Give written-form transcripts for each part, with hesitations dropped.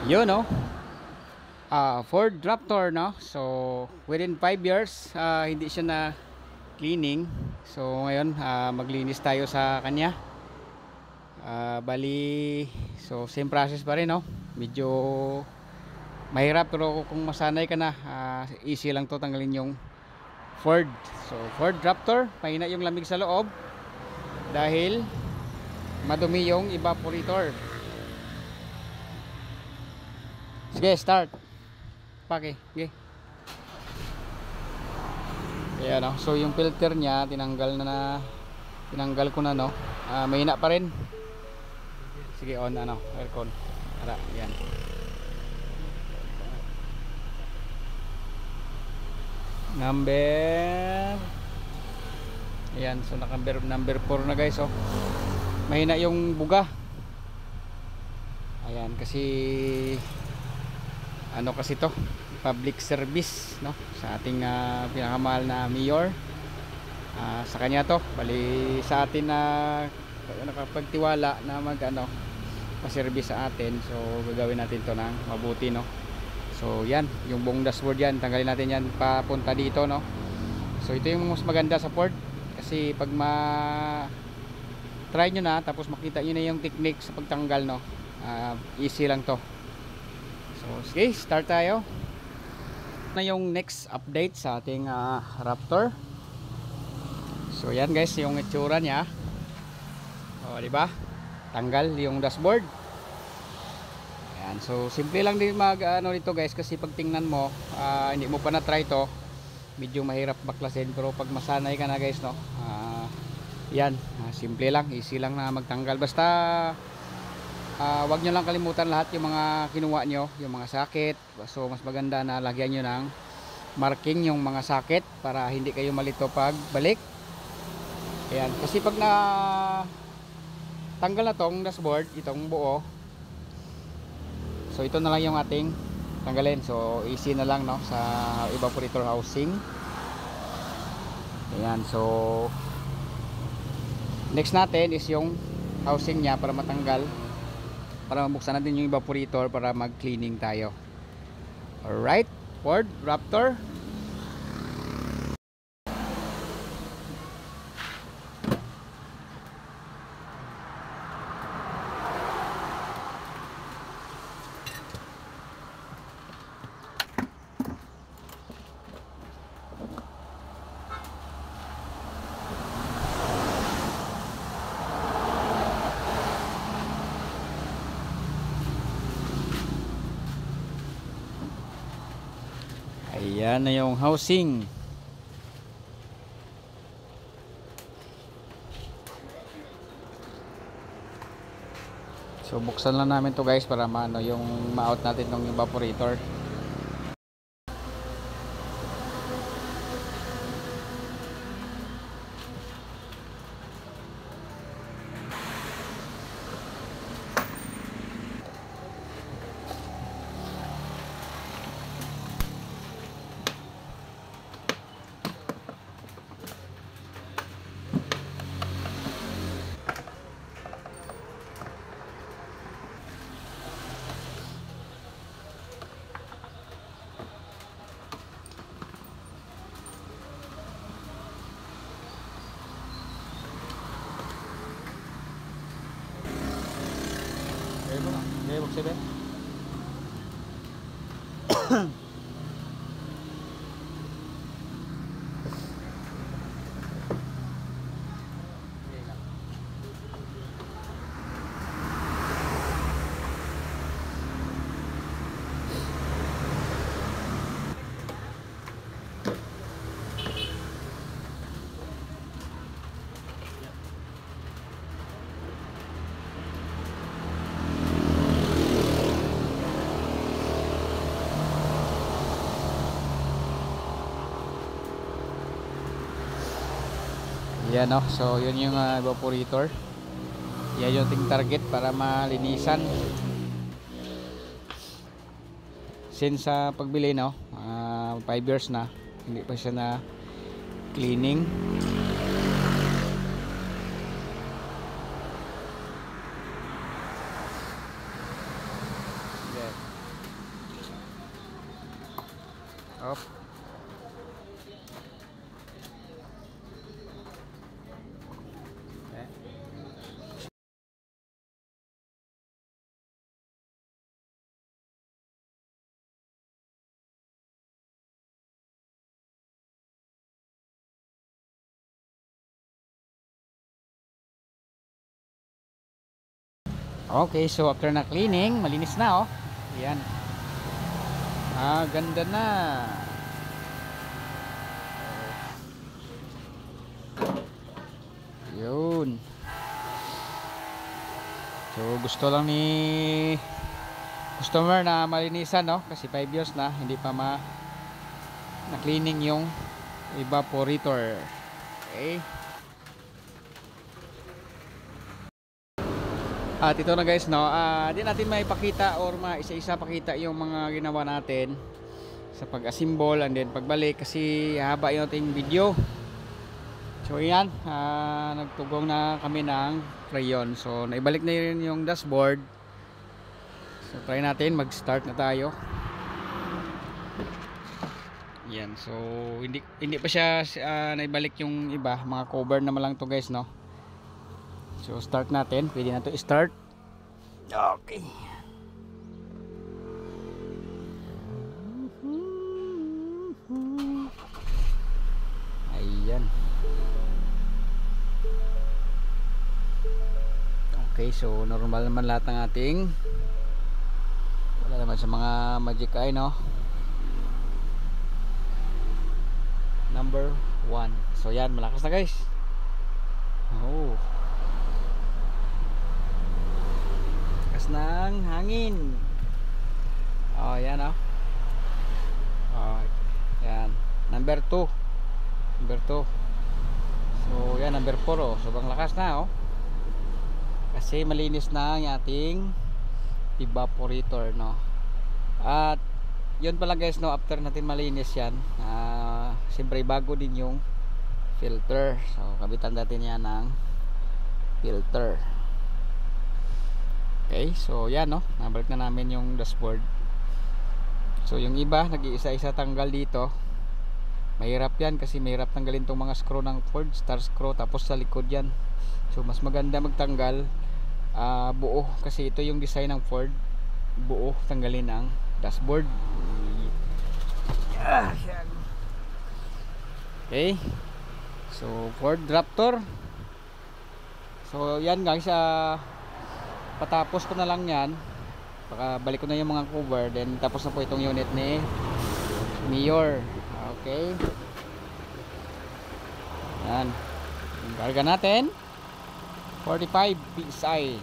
Yun, no? Ford Raptor, no? So within 5 years, hindi siya na cleaning. So ngayon, maglinis tayo sa kanya. Bali, so same process pa rin, no? Medyo mahirap, pero kung masanay ka na, easy lang to tanggalin yung Ford. So Ford Raptor, mahina yung lamig sa loob dahil madumi yung evaporator. Sige, start. Pake, sige. Ayan, no? So yung filter niya tinanggal ko na, no. Mahina pa rin. Sige, on aircon. Tara, yan. Number. Ayan, so number 4 na, guys, oh. Mahina yung buga. Ayan, kasi kasi to public service, no, sa ating pinakamahal na mayor. Sa kanya to, bali sa atin na nakapagtiwala na pa-service sa atin. So gagawin natin to ng mabuti, no. So yan, yung buong dashboard yan, tanggalin natin yan papunta dito, no. So ito yung mas maganda sa Ford, kasi pag try nyo na, tapos makita nyo na yung technique sa pagtanggal, no, easy lang to. So sige, start tayo na yung next update sa ating Raptor. So yan, guys, yung itsura niya. Di ba? Tanggal yung dashboard. Ayan, so simple lang din dito, guys, kasi pag tingnan mo, hindi mo pa na try to, medyo mahirap baklasin, pero pag masanay ka na, guys, no, yan, simple lang, easy lang na magtanggal. Basta wag nyo lang kalimutan lahat yung mga kinuha nyo, yung mga sakit. So mas maganda na lagyan nyo ng marking yung mga sakit para hindi kayo malito pag balik. Ayan, kasi pag na tanggal na tong dashboard, itong buo, so ito na lang yung ating tanggalin. So easy na lang, no, sa evaporator housing. Ayan, so next natin is yung housing nya para matanggal, para mabuksan natin yung evaporator para mag-cleaning tayo. Alright, Ford Raptor. Ayan na yung housing. So buksan lang namin to, guys, para yung ma-out natin ng evaporator. Okay, buksan ba? Yan, no? So yun yung evaporator. Yan yung ting target para malinisan. Since sa pagbili, no, 5 years na hindi pa siya na cleaning. Op. Okay. Okay, so after na cleaning, malinis na oh. Ayan. Ganda na. Yun. So gusto lang ni customer na malinisan, no? Kasi 5 years na hindi pa na cleaning yung evaporator. Okay. At ito na guys, no, di natin maipakita or maisa-isa pakita yung mga ginawa natin sa pag-assemble and then pagbalik kasi haba yung ating video. So yan, nagtugong na kami ng crayon. So naibalik na yun yung dashboard. So try natin, mag-start na tayo. Yan, so hindi pa siya naibalik yung iba, mga cover naman lang to guys, no. So start natin, pwede na to i-start. Okay. Ayan. Okay, so normal naman lahat ng ating, wala naman sa mga magic eye, no. Number 1. So yan, malakas na guys. Oh, lakas ng hangin. Oh, yan oh. Oh, yan. Number 2. Number 2. So yan, number 4 oh. Sobrang lakas na oh. Kasi malinis na ang ating evaporator, no. At yun pala guys, no, after natin malinis yan, siyempre bago din yung filter. So kabitan natin yan ng filter. Okay, so yan, no, nabalik na namin yung dashboard. So yung iba nag-iisa-isa tanggal dito. Mahirap yan kasi mahirap tanggalin tong mga screw ng Ford, star screw, tapos sa likod yan. So mas maganda magtanggal buo kasi ito yung design ng Ford, buo tanggalin ang dashboard. Okay, so Ford Raptor. So yan guys, patapos ko na lang yan, balik ko na yung mga cover, then tapos na po itong unit ni Mayor. Okay, yan yung karga natin 45 PSI.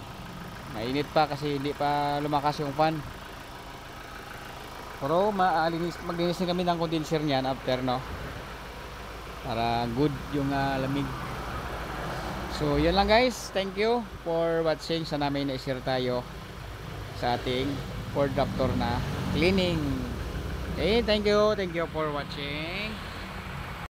Mainit pa kasi hindi pa lumakas yung fan. Pero maglinis na kami ng condenser niyan after, no, para good yung lamig. So yun lang guys, thank you for watching. Sana may na-share tayo sa ating Ford Raptor na cleaning. Okay, thank you for watching.